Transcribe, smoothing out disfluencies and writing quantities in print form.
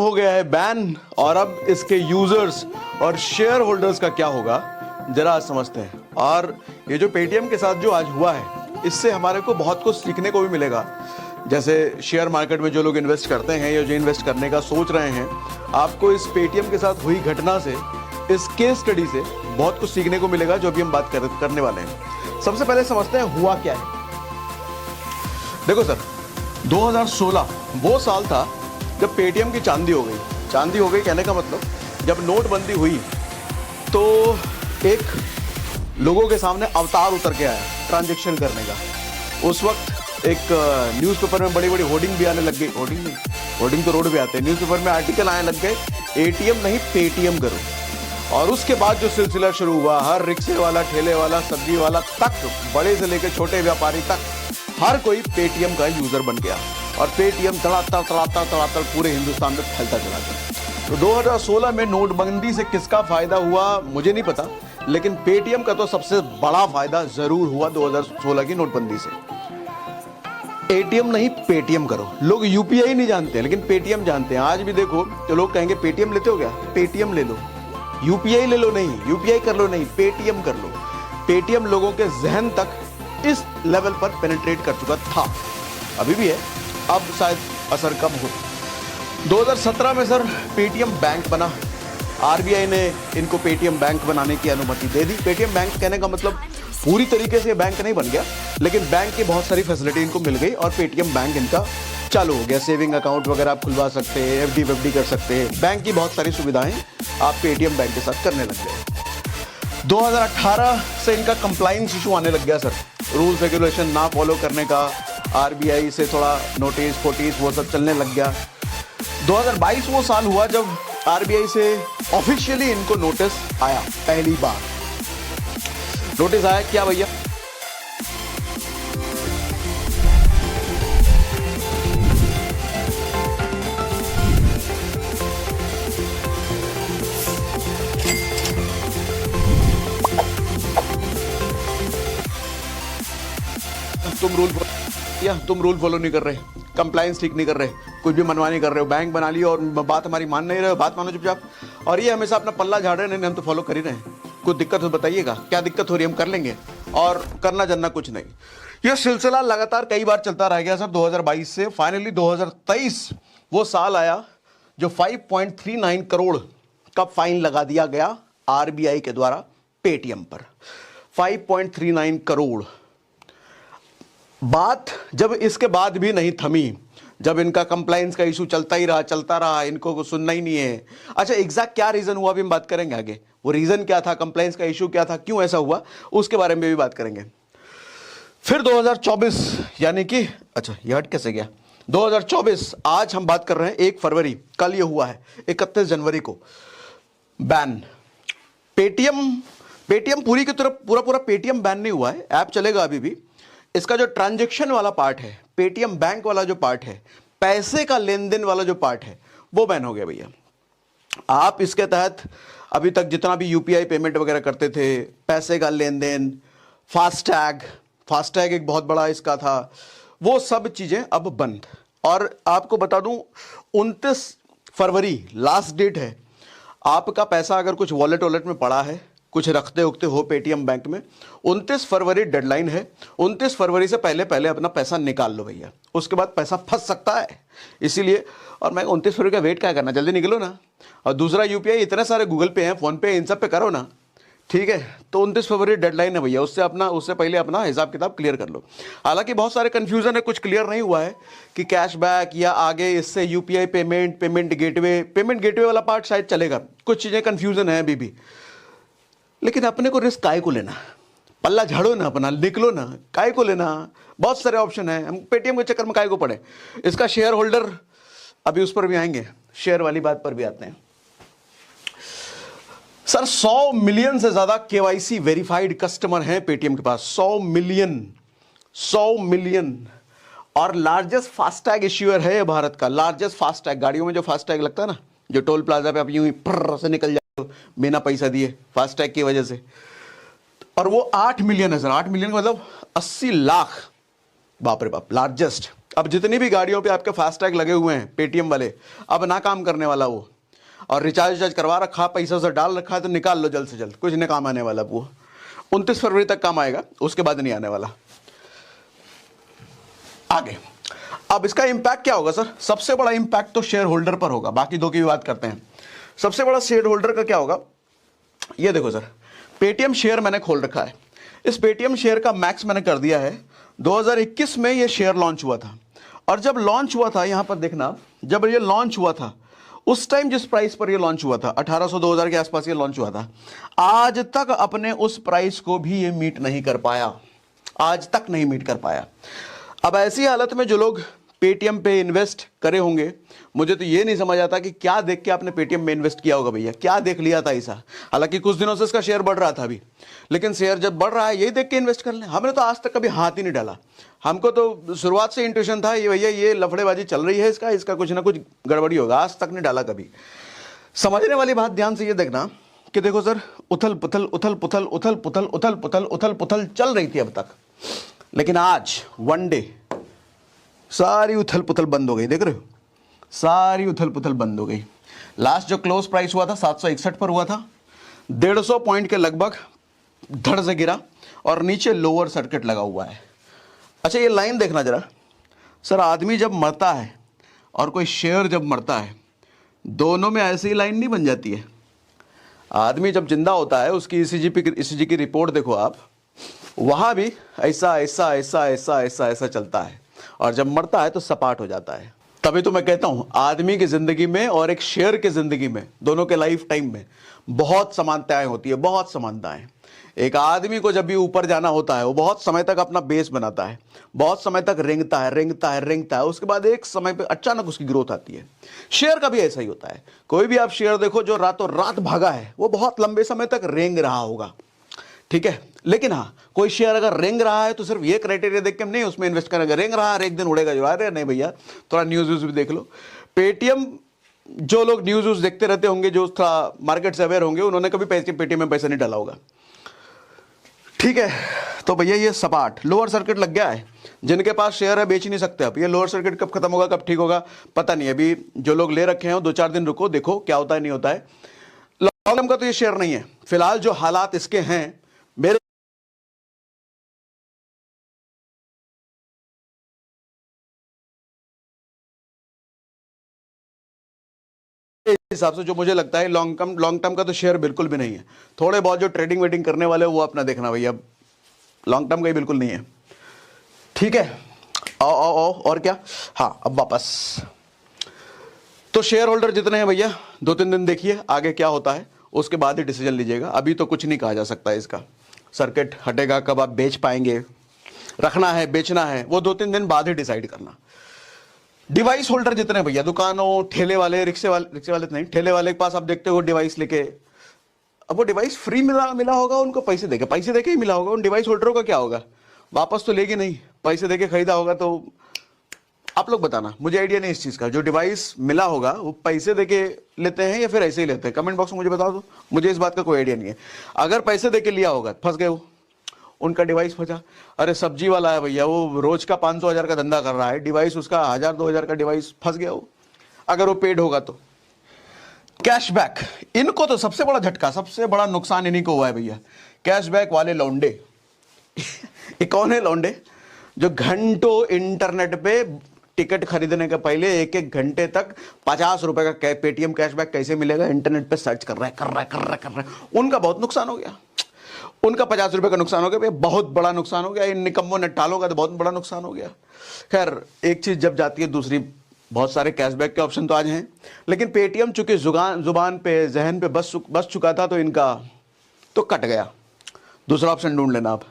हो गया है बैन, और अब इसके यूजर्स और शेयर होल्डर्स का क्या होगा जरा आज समझते हैं। और ये जो पेटीएम के साथ जो आज हुआ है, इससे हमारे को बहुत कुछ सीखने को भी मिलेगा। जैसे शेयर मार्केट में जो लोग इन्वेस्ट करते हैं या जो इन्वेस्ट करने का सोच रहे हैं, आपको इस पेटीएम के साथ हुई घटना से, इस केस स्टडी से बहुत कुछ सीखने को मिलेगा, जो अभी हम बात करने वाले हैं। सबसे पहले समझते हैं हुआ क्या है। देखो सर, 2016 वो साल था जब पेटीएम की चांदी हो गई। चांदी हो गई कहने का मतलब, जब नोटबंदी हुई तो एक लोगों के सामने अवतार उतर के आया ट्रांजैक्शन करने का। उस वक्त एक न्यूज़पेपर में बड़ी बड़ी होर्डिंग भी आने लग गई। होर्डिंग तो रोड पे आते हैं, न्यूज़पेपर में आर्टिकल आने लग गए, एटीएम नहीं पेटीएम करो। और उसके बाद जो सिलसिला शुरू हुआ, हर रिक्शे वाला, ठेले वाला, सब्जी वाला तक, बड़े से लेकर छोटे व्यापारी तक, हर कोई पेटीएम का यूजर बन गया। और पेटीएम तड़ातड़ पूरे हिंदुस्तान में फैलता चला गया। तो 2016 में नोटबंदी से किसका फायदा हुआ मुझे नहीं पता, लेकिन पेटीएम का तो सबसे बड़ा फायदा जरूर हुआ 2016 की नोटबंदी से। एटीएम नहीं पेटीएम करो। लोग यूपीआई नहीं जानते हैं, लेकिन पेटीएम जानते हैं। आज भी देखो तो लोग कहेंगे पेटीएम लेते हो क्या, पेटीएम ले लो। यूपीआई ले लो नहीं, यूपीआई कर लो नहीं, पेटीएम कर लो। पेटीएम लोगों के जहन तक इस लेवल पर पेनिट्रेट कर चुका था, अभी भी है, अब शायद असर कम हो। 2017 में सर पेटीएम बैंक बना। आरबीआई ने इनको पेटीएम बैंक बनाने की अनुमति दे दी। पेटीएम बैंक कहने का मतलब पूरी तरीके से बैंक नहीं बन गया, लेकिन बैंक की बहुत सारी फैसिलिटी इनको मिल गई और पेटीएम बैंक इनका चालू हो गया। सेविंग अकाउंट वगैरह आप खुलवा सकते हैं, एफडी वेफडी कर सकते हैं, बैंक की बहुत सारी सुविधाएं आप पेटीएम बैंक के साथ करने लग गए। 2018 से इनका कंप्लाइंस इशू आने लग गया सर, रूल्स रेगुलेशन ना फॉलो करने का, आरबीआई से थोड़ा नोटिस फोटिस वो सब चलने लग गया। 2022 वो साल हुआ जब आरबीआई से ऑफिशियली इनको नोटिस आया। पहली बार नोटिस आया क्या भैया, तुम रूल फॉलो नहीं कर रहे, कंप्लायंस ठीक नहीं कर रहे, कुछ भी मनवा नहीं कर रहे हो, बैंक बना लियो और बात हमारी मान नहीं रहे हो, बात मानो चुपचाप। और ये हमेशा अपना पल्ला झाड़ रहे हैं, नहीं हम तो फॉलो कर ही रहे हैं। कुछ दिक्कत हो बताइएगा, क्या दिक्कत हो रही है, हम कर लेंगे, और करना जानना कुछ नहीं। यह सिलसिला लगातार कई बार चलता रह गया सर 2022 से। फाइनली 2023 वो साल आया जो 5.39 करोड़ का फाइन लगा दिया गया आरबीआई के द्वारा पेटीएम पर। 5.39 करोड़। बात जब इसके बाद भी नहीं थमी, जब इनका कंप्लायंस का इशू चलता रहा, इनको सुनना ही नहीं है। अच्छा, एग्जैक्ट क्या रीजन हुआ अभी हम बात करेंगे आगे। वो रीजन क्या था, कंप्लायंस का इशू क्या था, क्यों ऐसा हुआ, उसके बारे में भी बात करेंगे। फिर 2024 यानी कि, अच्छा ये हट कैसे गया, 2024 आज हम बात कर रहे हैं 1 फरवरी, कल ये हुआ है 31 जनवरी को बैन। पेटीएम पूरी की तरफ पूरा पेटीएम बैन नहीं हुआ है, ऐप चलेगा अभी भी। इसका जो ट्रांजैक्शन वाला पार्ट है, पेटीएम बैंक वाला जो पार्ट है, पैसे का लेन देन वाला जो पार्ट है, वो बैन हो गया भैया। आप इसके तहत अभी तक जितना भी यूपीआई पेमेंट वगैरह करते थे, पैसे का लेन देन, फास्टैग एक बहुत बड़ा इसका था, वो सब चीजें अब बंद। और आपको बता दूं 29 फरवरी लास्ट डेट है। आपका पैसा अगर कुछ वॉलेट में पड़ा है, कुछ रखते उखते हो पेटीएम बैंक में, 29 फरवरी डेडलाइन है। 29 फरवरी से पहले अपना पैसा निकाल लो भैया, उसके बाद पैसा फंस सकता है। इसीलिए, और मैं 29 फरवरी का वेट क्या करना, जल्दी निकलो ना। और दूसरा यूपीआई इतने सारे गूगल पे हैं, फोन पे, इन सब पे करो ना, ठीक है। तो 29 फरवरी डेडलाइन है भैया, उससे पहले अपना हिसाब किताब क्लियर कर लो। हालांकि बहुत सारे कंफ्यूजन है, कुछ क्लियर नहीं हुआ है कि कैशबैक या आगे इससे यूपीआई पेमेंट गेटवे वाला पार्ट शायद चलेगा। कुछ चीज़ें कंफ्यूजन है अभी भी, लेकिन अपने को रिस्क काय को लेना, पल्ला झाड़ो ना अपना, निकलो ना, काय को लेना। बहुत सारे ऑप्शन है, हम पेटीएम के चक्कर में काय को पड़े। इसका शेयर होल्डर, अभी उस पर भी आएंगे, शेयर वाली बात पर भी आते हैं सर। 100 मिलियन से ज्यादा केवाईसी वेरीफाइड कस्टमर हैं पेटीएम के पास, 100 मिलियन। और लार्जेस्ट फास्टैग इश्यूअर है भारत का, लार्जेस्ट फास्टैग। गाड़ियों में जो फास्टैग लगता है ना, जो टोल प्लाजा पे आप यूं ही फर्र से निकल जाते हो बिना पैसा दिए, फास्टैग की वजह से। और वो 8 मिलियन है सर। 8 मिलियन का मतलब 80 लाख, बाप रे बाप, लार्जेस्ट अब जितनी भी गाड़ियों पे आपके फास्टैग लगे हुए हैं पेटीएम वाले, अब ना काम करने वाला वो, और रिचार्ज करवा रखा, पैसा से डाल रखा है तो निकाल लो जल्द से जल्द, कुछ नहीं काम आने वाला वो। 29 फरवरी तक काम आएगा, उसके बाद नहीं आने वाला। आगे अब इसका इंपैक्ट क्या होगा सर? सबसे बड़ा इंपैक्ट तो शेयर होल्डर पर होगा, बाकी दो की भी बात करते हैं। सबसे बड़ा शेयर होल्डर का क्या होगा? ये देखो सर, पेटीएम शेयर मैंने खोल रखा है। इस पेटीएम शेयर का मैक्स मैंने कर दिया है। 2021 में ये शेयर लॉन्च हुआ था, और जब लॉन्च हुआ था, यहां पर देखना, जब ये लॉन्च हुआ था उस टाइम जिस प्राइस पर ये लॉन्च हुआ था 1800 2000 के आसपास ये लॉन्च हुआ था, आज तक अपने उस प्राइस को भी ये मीट नहीं कर पाया, आज तक नहीं मीट कर पाया। अब ऐसी हालत में जो लोग पेटीएम पे इन्वेस्ट करे होंगे, मुझे तो ये नहीं समझ आता कि क्या देख के आपने पेटीएम में इन्वेस्ट किया होगा भैया, क्या देख लिया था ऐसा? हालांकि कुछ दिनों से इसका शेयर बढ़ रहा था अभी, लेकिन शेयर जब बढ़ रहा है यही देख के इन्वेस्ट कर लें। हमने तो आज तक कभी हाथ ही नहीं डाला। हमको तो शुरुआत से इंट्यूशन था ये भैया ये लफड़ेबाजी चल रही है, इसका कुछ ना कुछ गड़बड़ी होगा, आज तक नहीं डाला कभी। समझने वाली बात ध्यान से ये देखना कि देखो सर, उथल पुथल उथल पुथल उथल पुथल उथल पुथल उथल पुथल चल रही थी अब तक, लेकिन आज वन डे सारी उथल पुथल बंद हो गई। देख रहे हो, सारी उथल पुथल बंद हो गई। लास्ट जो क्लोज प्राइस हुआ था 761 पर हुआ था, 150 पॉइंट के लगभग धड़ से गिरा, और नीचे लोअर सर्किट लगा हुआ है। अच्छा ये लाइन देखना जरा सर, आदमी जब मरता है और कोई शेयर जब मरता है, दोनों में ऐसी ही लाइन नहीं बन जाती है। आदमी जब जिंदा होता है उसकी ईसीजी की रिपोर्ट देखो आप, वहां भी ऐसा ऐसा ऐसा ऐसा ऐसा ऐसा चलता है, और जब मरता है तो सपाट हो जाता है। तभी तो मैं कहता हूं आदमी की जिंदगी में और एक शेयर की जिंदगी में, दोनों के लाइफ टाइम में बहुत समानताएं होती है, बहुत समानताएं। एक आदमी को जब भी ऊपर जाना होता है वो बहुत समय तक अपना बेस बनाता है, बहुत समय तक रेंगता है, उसके बाद एक समय पे अचानक उसकी ग्रोथ आती है। शेयर का भी ऐसा ही होता है। कोई भी आप शेयर देखो जो रातों रात भागा है, वो बहुत लंबे समय तक रेंग रहा होगा, ठीक है। लेकिन हाँ, कोई शेयर अगर रेंग रहा है तो सिर्फ ये क्राइटेरिया देख के हम नहीं उसमें इन्वेस्ट करेंगे, रेंग रहा है एक दिन उड़ेगा जो, अरे नहीं भैया, थोड़ा न्यूज़ भी देख लो। पेटीएम, जो लोग न्यूज़ देखते रहते होंगे, जो थोड़ा मार्केट से अवेयर होंगे, उन्होंने कभी पेटीएम में पैसा नहीं डाला होगा, ठीक है। तो भैया ये सपाट लोअर सर्किट लग गया है। जिनके पास शेयर है बेच नहीं सकते आप। ये लोअर सर्किट कब खत्म होगा, कब ठीक होगा पता नहीं। अभी जो लोग ले रखे हैं 2-4 दिन रुको, देखो क्या होता है नहीं होता है। लॉन्ग टर्म का तो ये शेयर नहीं है फिलहाल। जो हालात इसके हैं मेरे हिसाब से, जो मुझे लगता है लॉन्ग टर्म का तो शेयर बिल्कुल भी नहीं है। थोड़े बहुत जो ट्रेडिंग वेडिंग करने वाले वो अपना देखना भैया, लॉन्ग टर्म का ही बिल्कुल नहीं है, ठीक है। आओ और क्या, हाँ अब वापस। तो शेयर होल्डर जितने हैं भैया 2-3 दिन देखिए आगे क्या होता है, उसके बाद ही डिसीजन लीजिएगा। अभी तो कुछ नहीं कहा जा सकता है। इसका सर्किट हटेगा कब, आप बेच पाएंगे, रखना है बेचना है, वो 2-3 दिन बाद ही डिसाइड करना। डिवाइस होल्डर जितने भैया, दुकानों, ठेले वाले, रिक्शे वाले नहीं, ठेले वाले के पास आप देखते हो डिवाइस लेके, अब वो डिवाइस फ्री मिला होगा उनको, पैसे देके ही मिला होगा। उन डिवाइस होल्डरों का क्या होगा, वापस तो लेगी नहीं, पैसे देके खरीदा होगा। तो आप लोग बताना, मुझे आइडिया नहीं इस चीज का। जो डिवाइस मिला होगा वो पैसे देके लेते हैं या फिर ऐसे ही लेते हैं, कमेंट बॉक्स में मुझे बता दो, मुझे इस बात का कोई आइडिया नहीं है। अगर पैसे देके लिया होगा फंस गए, वो उनका डिवाइस फंसा। अरे सब्जी वाला है भैया, वो रोज का 500-1000 का धंधा कर रहा है, डिवाइस उसका 1000-2000 का डिवाइस, फंस गया वो, अगर वो पेड होगा तो। कैशबैक, इनको तो सबसे बड़ा झटका, सबसे बड़ा नुकसान इन्हीं को हुआ है भैया, कैशबैक वाले लौंडे। ये कौन है लौंडे? जो घंटों इंटरनेट पे टिकट खरीदने के पहले 1-1 घंटे तक 50 रुपए का पेटीएम कैशबैक कैसे मिलेगा इंटरनेट पे सर्च कर रहे हैं। उनका बहुत नुकसान हो गया, उनका 50 रुपए का नुकसान हो गया, बहुत बड़ा नुकसान हो गया। इन निकम्मों नट्टालों का तो बहुत बड़ा नुकसान हो गया। खैर, एक चीज जब जाती है दूसरी, बहुत सारे कैशबैक के ऑप्शन तो आज हैं, लेकिन पेटीएम चूंकि जुबान पे, जहन पे बस चुका था, तो इनका तो कट गया। दूसरा ऑप्शन ढूंढ लेना आप।